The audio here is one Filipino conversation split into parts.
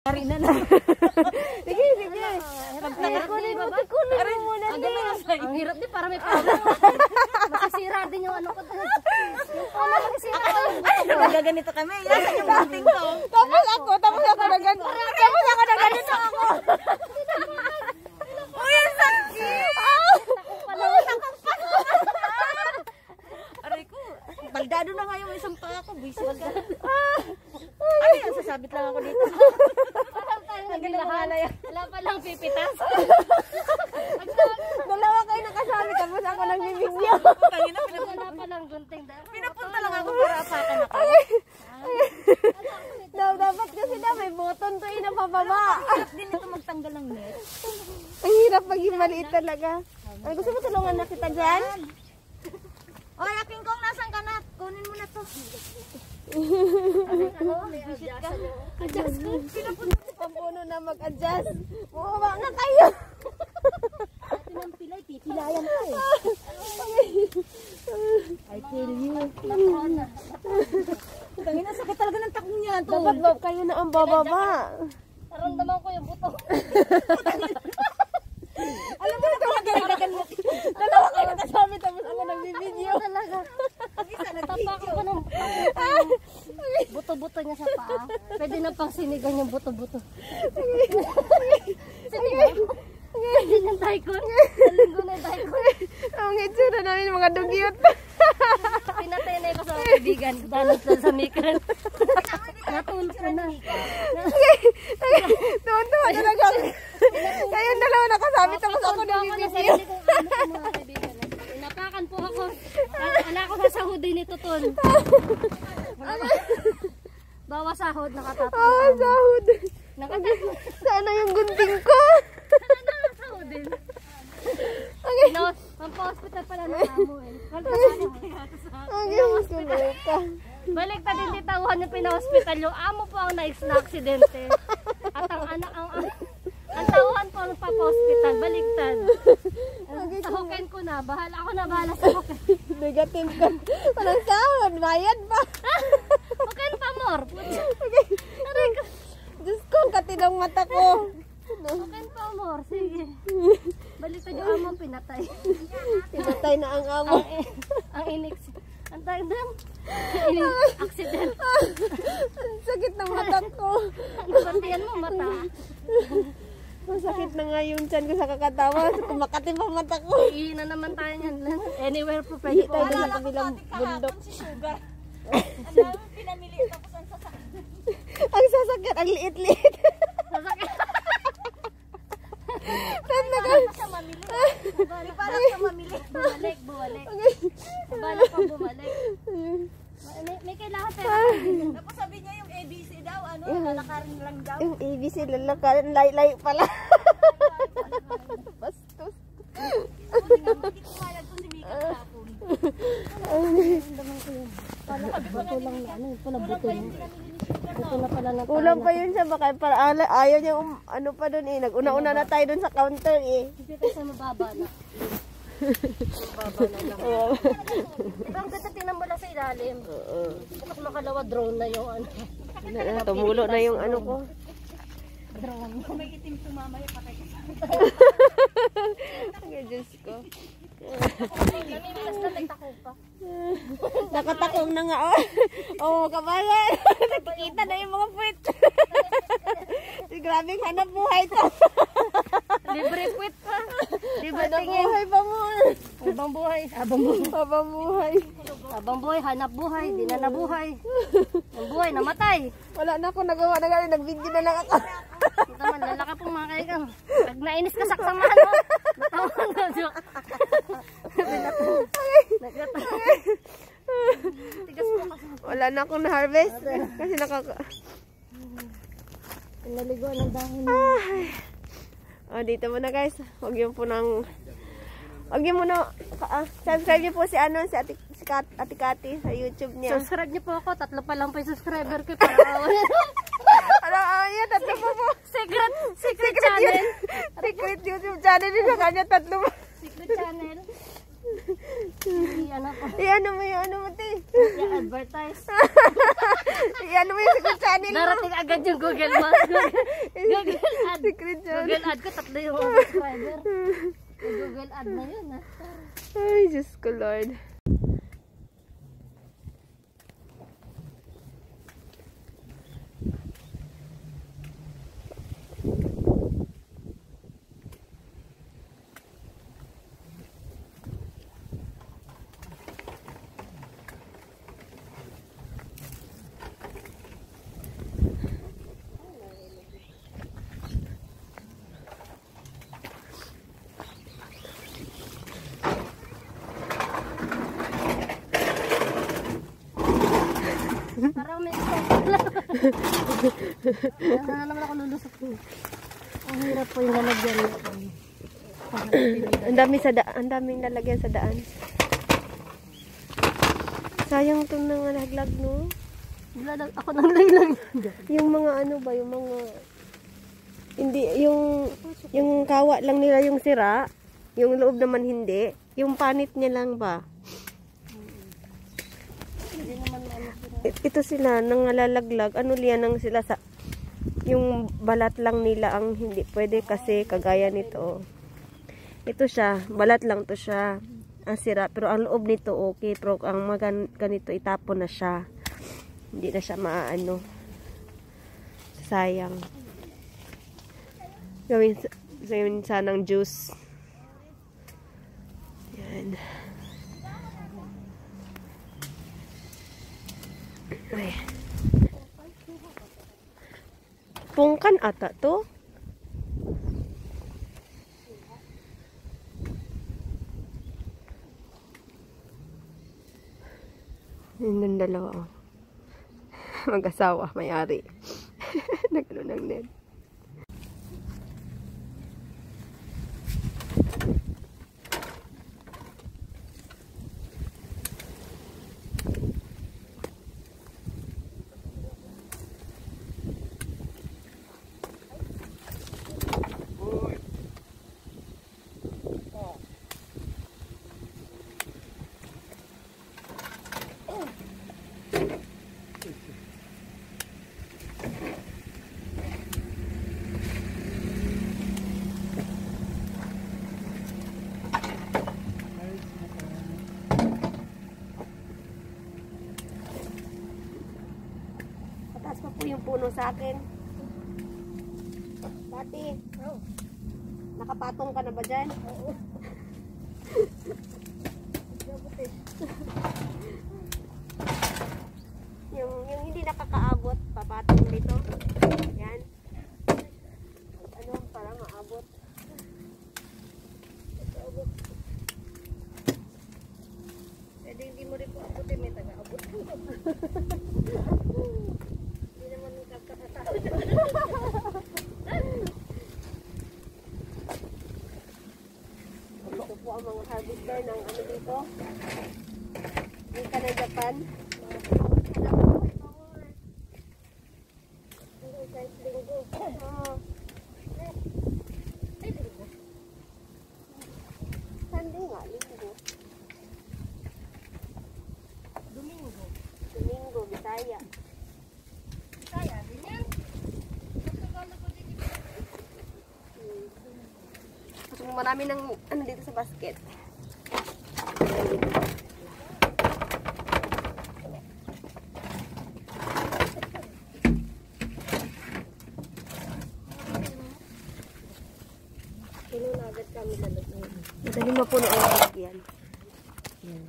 Karina na. Sige, sige. Kunin mo muna. Ang hirap din para may pala. Masisira din yung ano ko. Yung pala masisira. Nagaganito kami. Yan yung bunting ko. Tapos ako na ganito. ako. Uy, ang sakit! Aray ko. Baldado na nga yung isang paa ko. Visual ka. Ano yan? Sasabit lang ako dito. Wala pa lang pipitas. Dalawa kayo nakasali tapos ako lang bibigyan. Wala pa lang gunting. Pinapunta lang ako para apakan ako. Dapat kasi may button to pababa. Hindi nito magtanggal ng net. Ang hirap maging maliit talaga. Ay, gusto mo tulungan na kita dyan? Oy, aking kong nasan ka na? Kunin mo na to. Adjust ko. Pampuno na mag-adjust. Bumaba nga kayo. Ito ng pilay, pipilayan ko eh. I tell you. Tangina, sakit talaga ng takong niya to. Dapat kayo na ang bababa. Naramdaman ko yung buto. Alam mo na ito, magagagan mo. Dalawa kayo nakasami tapos ako nagbibideo. Talaga. Tapak ko ng buto-buto niya sa paa. Pwede na pang sinigang yung buto-buto. Sinigang? Pwede niyang daikon. Linggo na daikon. Ang itsura namin mga dugyot. Pinatay na ko sa kaibigan. Dalag sa mikan. Natulog ko na. Tuwan-tuwa talaga. Kayong dalawa nakasami tapos ako nagbibideo. Inapakan po ako. Wala ko sa sahudin ni Tutol. Bawa sahod, nakatatang. Sahod. Nakatatang. Sana yung gunting ko. Ano ang sahudin? No, pampa-hospital pala ng amo eh. Sumuka. Balik ta din titawhan yung pina-hospital. Yung amo po ang na-aksidente. At ang tawhan po ang papa-hospital. Baliktad. Sahukin ko na. Ako na bahala sa hukin. Negative ka. Walang sahod. Bayad pa. Hukin pa more. Diyos ko, ang katinang mata ko. Hukin pa more. Sige. Baliktad yung amo pinatay. Pinatay na ang amo. Ang inex. Ang tagdang. Accident. Ang sakit ng mata ko. Ano ba tiyan mo mata? Masakit na nga yung tiyan ko sa kakatawa. Kumakatin pa mata ko. Ihi na naman tayo niyan. Anywhere po Hindi pwede po. tayo sa kabilang bundok. Ang dami pinamili tapos ang sasakit. Ang sasakit, ang liit-liit. Sasakit. Tanagal. Sa mamili. Parang sa mamili. Buwalik. Balak pa bumalik. May kailangan pera. Tapos sabi niya yung ABC daw, lalakarin lang daw. Yung ABC lalakarin, layo pala. Bastos. Bakit kumalag ko si Mika kapon? Buto lang na ano, pala buto niya. Buto na pala na. Kulang pa yun siya, baka para ayaw niya ano pa dun eh. Nag-una-una na tayo dun sa counter eh. Hindi tayo sa mababa na. Mababa na lang. Diba ang ganda tinan mo lang sa ilalim? Baka makalawa drone na yung ano. Tumulo na yung ano ko. Drone. Kung may itim sumamaya, patay ka sa Ay, Diyos ko. namimilas na nagtako pa. Nakatakong na nga oh. Oh, kabayan. Nakikita na yung mga puwit. Grabing hanap buhay to. Libre quit pa. Libre Hanap tingin. buhay pa mo. Habang buhay. Habang buhay. Habang buhay. Habang buhay, hanap buhay. Di na nabuhay. Ang buhay, namatay. Wala na ako nagawa na gano'n. Nag-video na lang ako. Ito man, lalaka pong mga kaigang. Pag nainis ka saksamahan mo. Natawan na joke. Tigas po kasi. Wala na akong na-harvest. Kasi Pinaliguan ng dahon. Oh, dito muna guys. Huwag yung po nang... Huwag yung muna... subscribe niyo po si Ate Kati sa YouTube niya. Subscribe niyo po ako. 3 pa lang pa yung subscriber ko. Para Yan, 3 po. Secret channel. Secret YouTube channel din sa kanya, 3 po. Secret channel. Ano po? Ano mo yung ano mo, te? Advertise. Ano mo yung secret channel mo? Darating agad yung Google Maps. Google Ad. Secret channel. Google Ad ko, 3 yung mga subscriber. Yung Google Ad na yun, ha? Ay, Diyos ko, Lord. Parang may stop lang. Kaya naman ako lulusok po. Ang hirap po yung lalagyan nito. Ang daming lalagyan sa daan. Sayang itong nangalaglag, no? Ako nang laylang. Yung mga ano ba, yung mga... Hindi, yung kawa lang nila yung sira. Yung loob naman hindi. Yung panit niya lang ba? Hindi naman ano. Ito sila, nangalalaglag. Ano liyan ang sila sa... Yung balat lang nila ang hindi pwede kasi kagaya nito. Ito siya, balat lang to siya. Ang sira, pero ang loob nito okay. Pero ang ganito itapon na siya. Hindi na siya maaano. Sayang. Gawin sanang juice. Yan. Ay. Pungkan ata to. Yung dalawa. Mag-asawa, may-ari. Nagano ng net. Pataas pa po yung puno sa akin. Dati, nakapatong ka na ba dyan? Oo. yung hindi nakakaabot, papatong dito. Yan. Ano, para maabot. Pwede hindi mo rin po abutin, may taga-abot. Hindi naman kakasahod. Ito po ang mga harvester ng ano dito. Hindi ka na Japan. Sunday nga, linggo. Domingo, Bisaya. Kaya, din yan. Kasi marami ng ano dito sa basket. Kino na agad kami lalagyan. Madali mapuno ang lalagyan. Yan.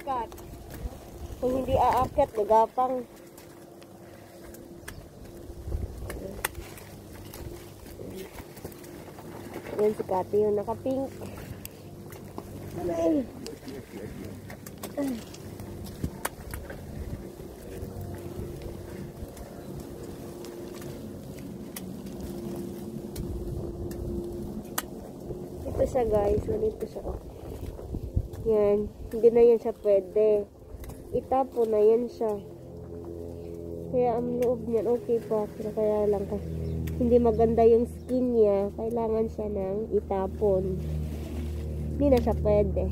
Kat. Kung hindi aakyat, gagapang. Yan si Kati yung naka-pink. Ay. Ay. Ito siya guys, nandito siya. Yan, hindi na yan siya pwede. Itapo na yan siya. Kaya ang loob niyan okay pa, pero kaya lang kasi hindi maganda yung skin niya, kailangan siya ng itapon. Hindi na siya pwede.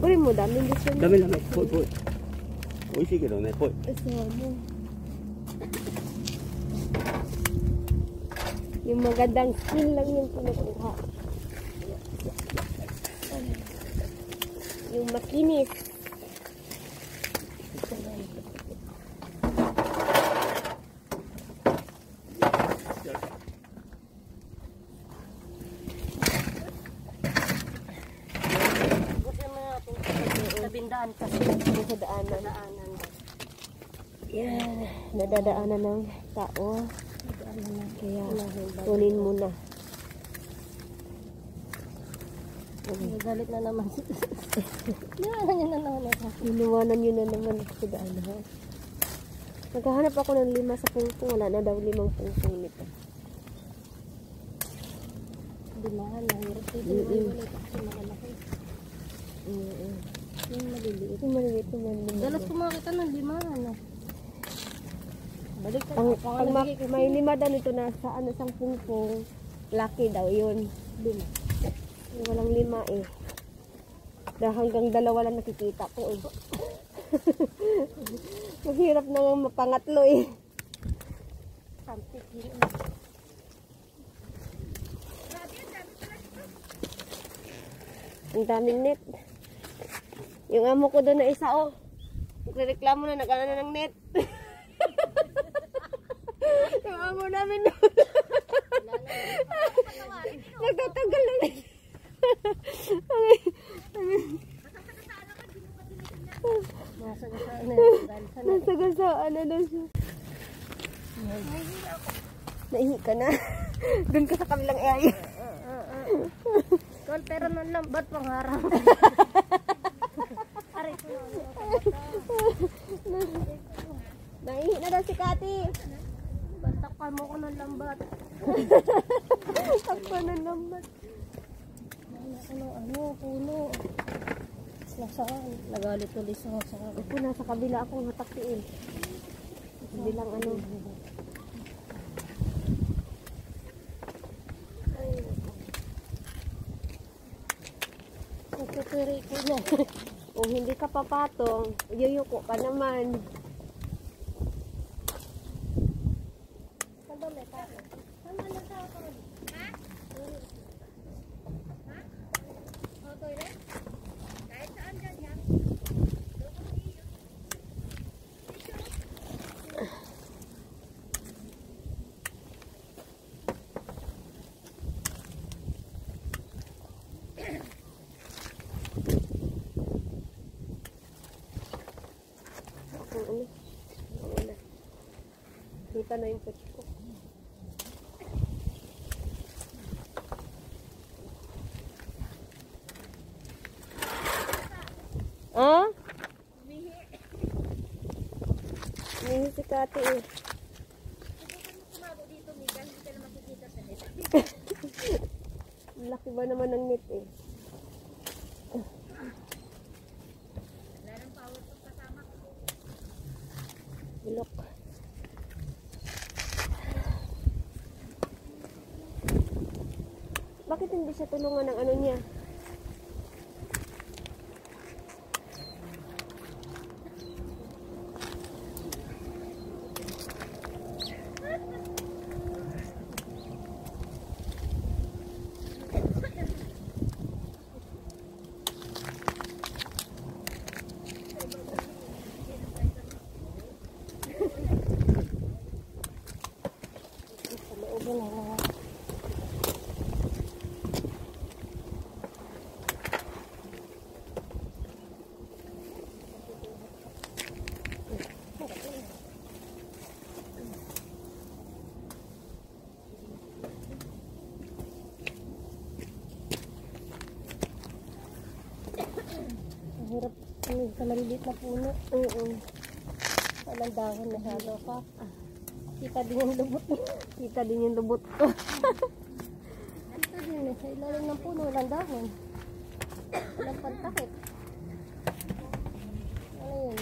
Uri mo, dami gusto niya. Dami lang, po. 美味しいけどね、ぽい。 Ano? Yung magandang skin lang yung kinukuha. Yung makinis. Tabindaan kasi Sa daanan. Yan. Nadadaanan ng tao. Kaya kunin mo na. galit na naman. Niwanan niya na naman ako. Iniwanan nyo na naman sa daanan. Naghahanap ako ng 5 sa pungpung. Wala na daw 5 pungpung nito. Limahan, mahirap dito. Wala kasi malalaki. Yung maliliit. Yung maliliit naman. Dalas kumakita ng limahan. Balik ka. Ang may 5 daw nito na sa ano sang pungpung. Lucky daw yun. 5. Walang 5 eh. Dahil hanggang 2 lang nakikita ko eh. Mahirap na nga mapangatlo eh. Ang daming net. Yung amo ko doon na isa oh. Nagreklamo na nag-ano na ng net. Yung amo namin doon. Nagtatagal na net. Nasagasaan na daw siya. Naihi ka na. Doon ka sa kabilang area. Kol, pero ng lambat pang harang. Aray ko Naihi na daw si Kati. Bantakan mo ko ng lambat. Takpa ng lambat. Ano, puno. Nasaan? Nagalit ulit sa saan. Ako nasa kabila akong hataktiin. Bilang ano. Nagtuturi ko na. Kung hindi ka papatong, yuyuko ka naman. Kita na yung coach ko. Ah? Umihi si Kati eh. Laki ba naman ng net eh. Bulok. Bakit hindi siya tulungan ng ano niya? Yun na lang. Hirap sa maliliit na puno. Walang dahon masyado pa. Kita din yung lubot. Kita din yung lubot ko. Ito din sa ilalim ng puno, walang dahon. Walang pantakip. Ano yun?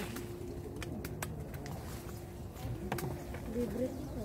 Libre ito.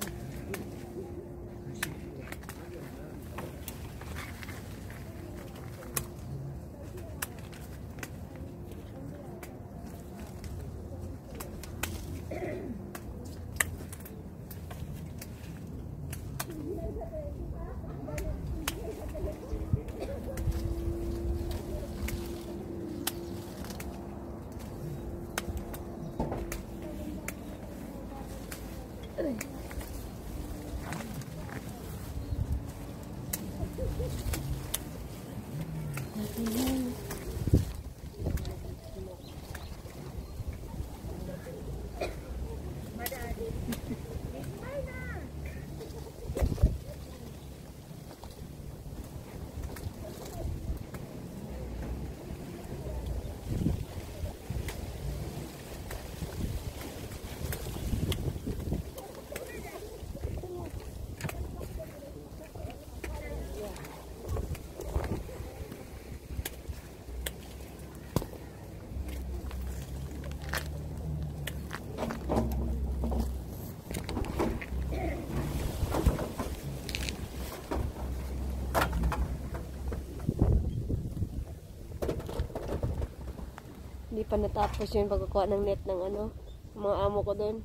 Hindi pa natapos yung pagkukuha ng net ng ano, mga amo ko doon.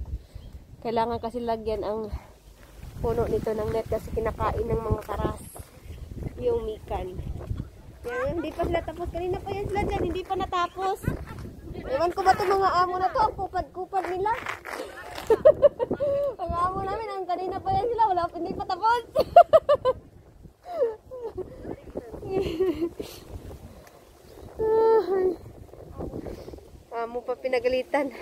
Kailangan kasi lagyan ang puno nito ng net kasi kinakain ng mga karas. Yung mikan. Yan, hindi pa sila tapos. Kanina pa yan sila dyan, hindi pa natapos. Ewan ko ba itong mga amo na to, ang kupad-kupad nila. Ang amo namin, ang kanina pa yan sila, wala, hindi pa tapos. Amo pa pinagalitan.